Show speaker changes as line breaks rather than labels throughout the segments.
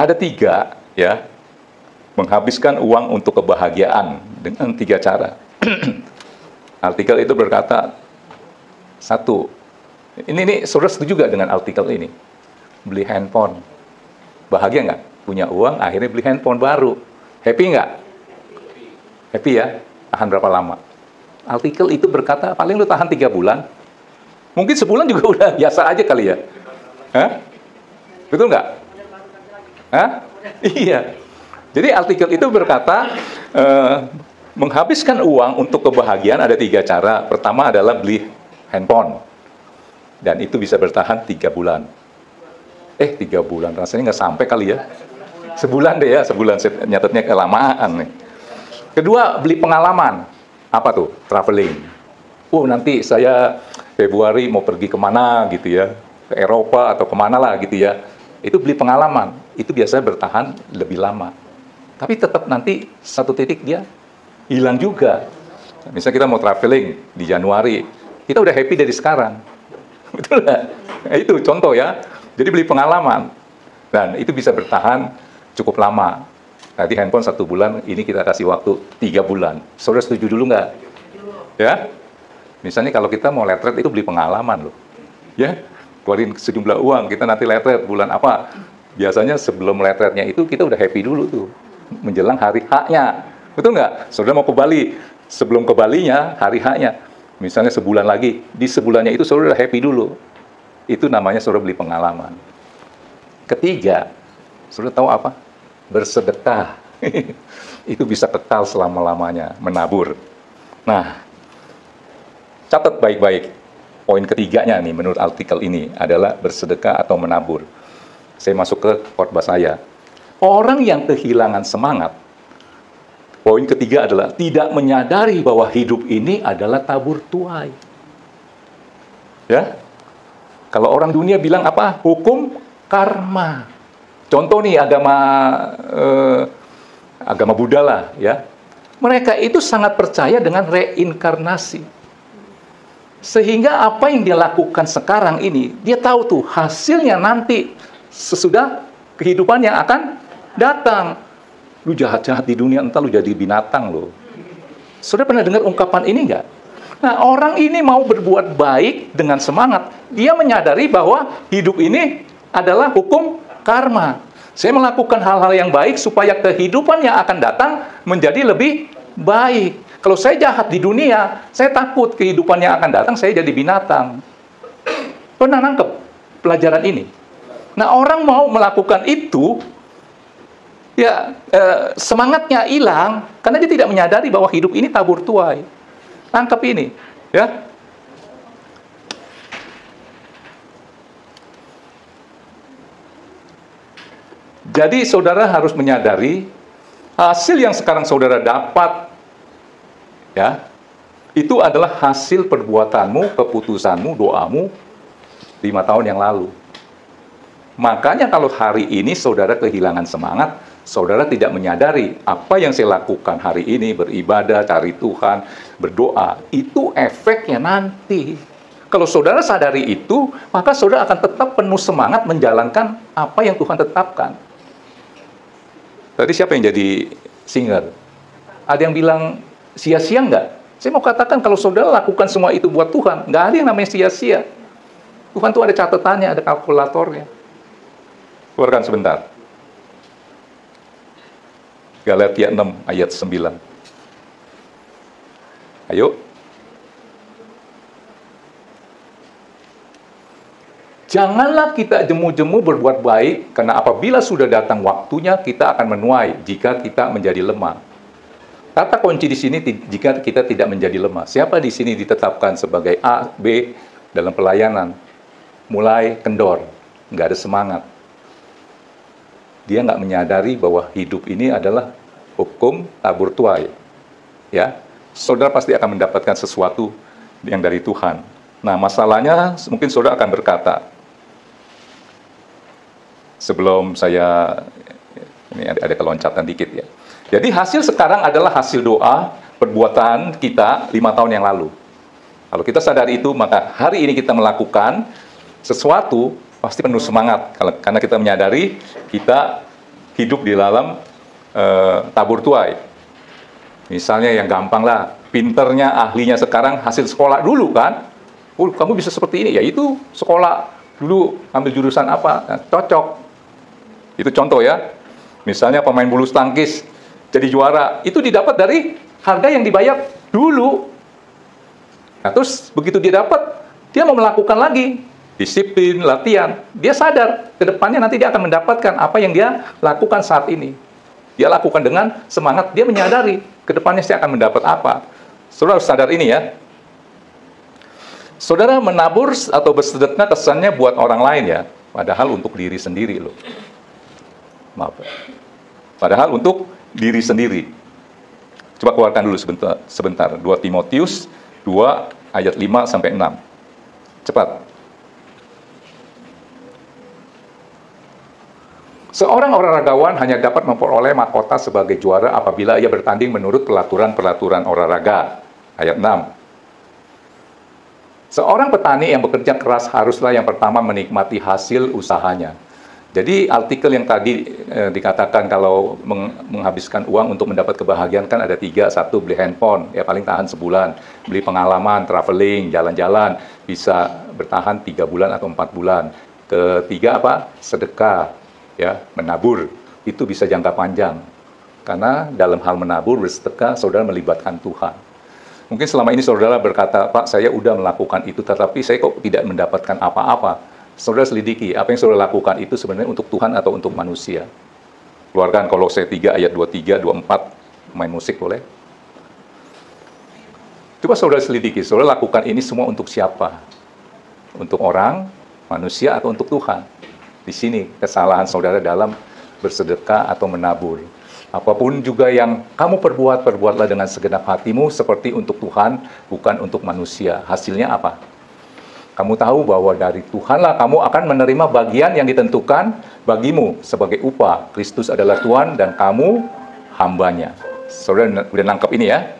Ada 3, ya, menghabiskan uang untuk kebahagiaan dengan 3 cara. Artikel itu berkata, 1, ini saudara setuju juga dengan artikel ini? Beli handphone. Bahagia nggak? Punya uang, akhirnya beli handphone baru. Happy nggak? Happy ya? Tahan berapa lama? Artikel itu berkata, paling lu tahan 3 bulan. Mungkin sebulan juga udah biasa aja kali ya. Hah? Betul nggak? Hah? Iya. Jadi artikel itu berkata, menghabiskan uang untuk kebahagiaan ada 3 cara. Pertama adalah beli handphone. Dan itu bisa bertahan 3 bulan. 3 bulan, rasanya nggak sampai kali ya. Sebulan deh ya, sebulan. Nyatetnya kelamaan nih. Kedua, beli pengalaman. Apa tuh? Traveling. Nanti saya Februari mau pergi kemana gitu ya. Ke Eropa atau kemana lah gitu ya. Itu beli pengalaman. Itu biasanya bertahan lebih lama. Tapi tetap nanti satu titik dia hilang juga. Misalnya kita mau traveling di Januari. Kita udah happy dari sekarang. Betul nggak? Nah, itu contoh ya. Jadi beli pengalaman. Dan itu bisa bertahan cukup lama. Tadi handphone 1 bulan, ini kita kasih waktu 3 bulan. Saudara setuju dulu nggak? Ya? Misalnya kalau kita mau letret itu beli pengalaman loh. Ya? Keluarin sejumlah uang, kita nanti letret bulan apa. Biasanya sebelum letretnya itu kita udah happy dulu tuh. Menjelang hari H-nya. Betul nggak? Saudara mau ke Bali. Sebelum ke Balinya, hari H-nya. Misalnya sebulan lagi. Di sebulannya itu saudara udah happy dulu. Itu namanya saudara beli pengalaman. Ketiga, saudara tahu apa? Bersedekah. Itu bisa kekal selama-lamanya, menabur. Nah, catat baik-baik. Poin ketiganya nih menurut artikel ini adalah bersedekah atau menabur. Saya masuk ke khotbah saya. Orang yang kehilangan semangat, poin ketiga adalah tidak menyadari bahwa hidup ini adalah tabur tuai. Ya? Kalau orang dunia bilang apa? Hukum karma. Contoh nih agama Buddha lah, ya. Mereka itu sangat percaya dengan reinkarnasi. Sehingga apa yang dia lakukan sekarang ini, dia tahu tuh hasilnya nanti sesudah kehidupan yang akan datang. Lu jahat-jahat di dunia, entar lu jadi binatang lo. Saudara pernah dengar ungkapan ini nggak? Nah, orang ini mau berbuat baik dengan semangat. Dia menyadari bahwa hidup ini adalah hukum karma. Saya melakukan hal-hal yang baik supaya kehidupan yang akan datang menjadi lebih baik. Kalau saya jahat di dunia, saya takut kehidupan yang akan datang saya jadi binatang. Pernah nangkep pelajaran ini? Nah, orang mau melakukan itu, ya semangatnya hilang karena dia tidak menyadari bahwa hidup ini tabur tuai. Tangkap ini, ya. Jadi saudara harus menyadari hasil yang sekarang saudara dapat, ya, itu adalah hasil perbuatanmu, keputusanmu, doamu 5 tahun yang lalu. Makanya kalau hari ini saudara kehilangan semangat, saudara tidak menyadari apa yang saya lakukan hari ini, beribadah, cari Tuhan, berdoa, itu efeknya nanti. Kalau saudara sadari itu, maka saudara akan tetap penuh semangat menjalankan apa yang Tuhan tetapkan. Tadi siapa yang jadi singer? Ada yang bilang sia-sia nggak? Saya mau katakan kalau saudara lakukan semua itu buat Tuhan, nggak ada yang namanya sia-sia. Tuhan tuh ada catatannya, ada kalkulatornya. Keluarkan sebentar. Galatia 6 ayat 9. Ayo. Janganlah kita jemu-jemu berbuat baik, karena apabila sudah datang waktunya, kita akan menuai jika kita menjadi lemah. Kata kunci di sini, jika kita tidak menjadi lemah. Siapa di sini ditetapkan sebagai A, B dalam pelayanan? Mulai kendor, nggak ada semangat. Dia nggak menyadari bahwa hidup ini adalah hukum tabur tuai. Ya, saudara pasti akan mendapatkan sesuatu yang dari Tuhan. Nah, masalahnya mungkin saudara akan berkata, sebelum saya, ini ada keloncatan dikit ya. Jadi hasil sekarang adalah hasil doa, perbuatan kita 5 tahun yang lalu. Kalau kita sadar itu, maka hari ini kita melakukan sesuatu, pasti penuh semangat. Karena kita menyadari, kita hidup di dalam tabur tuai. Misalnya yang gampang lah, pinternya, ahlinya sekarang hasil sekolah dulu kan. Oh, kamu bisa seperti ini, ya itu sekolah dulu ambil jurusan apa, nah, cocok. Itu contoh ya. Misalnya pemain bulu tangkis jadi juara, itu didapat dari harga yang dibayar dulu. Nah, terus begitu dia dapat, dia mau melakukan lagi disiplin, latihan. Dia sadar ke depannya nanti dia akan mendapatkan apa yang dia lakukan saat ini. Dia lakukan dengan semangat, dia menyadari ke depannya saya akan mendapat apa. Saudara harus sadar ini ya. Saudara menabur atau bersedekah kesannya buat orang lain ya, padahal untuk diri sendiri loh. Maaf. Padahal untuk diri sendiri. Coba keluarkan dulu sebentar. 2 Timotius 2 ayat 5 sampai 6. Cepat. Seorang olahragawan hanya dapat memperoleh mahkota sebagai juara apabila ia bertanding menurut peraturan-peraturan olahraga. Ayat 6. Seorang petani yang bekerja keras haruslah yang pertama menikmati hasil usahanya. Jadi artikel yang tadi dikatakan kalau menghabiskan uang untuk mendapat kebahagiaan kan ada 3. 1, beli handphone, ya paling tahan sebulan. Beli pengalaman, traveling, jalan-jalan, bisa bertahan 3 bulan atau 4 bulan. Ketiga apa? Sedekah, ya, menabur. Itu bisa jangka panjang. Karena dalam hal menabur, bersedekah, saudara melibatkan Tuhan. Mungkin selama ini saudara berkata, Pak, saya udah melakukan itu, tetapi saya kok tidak mendapatkan apa-apa. Saudara selidiki, apa yang saudara lakukan itu sebenarnya untuk Tuhan atau untuk manusia. Keluarkan Kolose 3 ayat 23, 24, main musik boleh. Coba saudara selidiki, saudara lakukan ini semua untuk siapa? Untuk orang, manusia, atau untuk Tuhan? Di sini kesalahan saudara dalam bersedekah atau menabur. Apapun juga yang kamu perbuat, perbuatlah dengan segenap hatimu seperti untuk Tuhan, bukan untuk manusia. Hasilnya apa? Kamu tahu bahwa dari Tuhanlah kamu akan menerima bagian yang ditentukan bagimu sebagai upah. Kristus adalah Tuhan dan kamu hambanya. Saudara udah nangkep ini ya?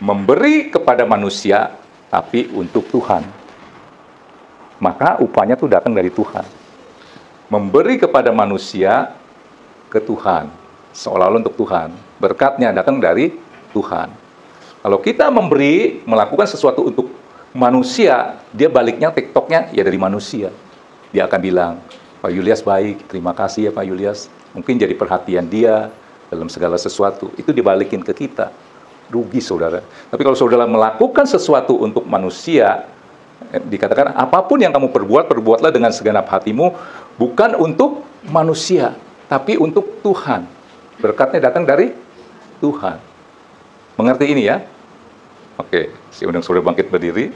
Memberi kepada manusia, tapi untuk Tuhan. Maka upahnya itu datang dari Tuhan. Memberi kepada manusia ke Tuhan, seolah-olah untuk Tuhan. Berkatnya datang dari Tuhan. Kalau kita memberi, melakukan sesuatu untuk manusia, dia baliknya TikToknya ya dari manusia. Dia akan bilang, Pak Julius baik, terima kasih ya Pak Julius. Mungkin jadi perhatian dia dalam segala sesuatu. Itu dibalikin ke kita. Rugi saudara. Tapi kalau saudara melakukan sesuatu untuk manusia, dikatakan apapun yang kamu perbuat, perbuatlah dengan segenap hatimu, bukan untuk manusia, tapi untuk Tuhan. Berkatnya datang dari Tuhan. Mengerti ini ya? Oke, saya undang saudara bangkit berdiri.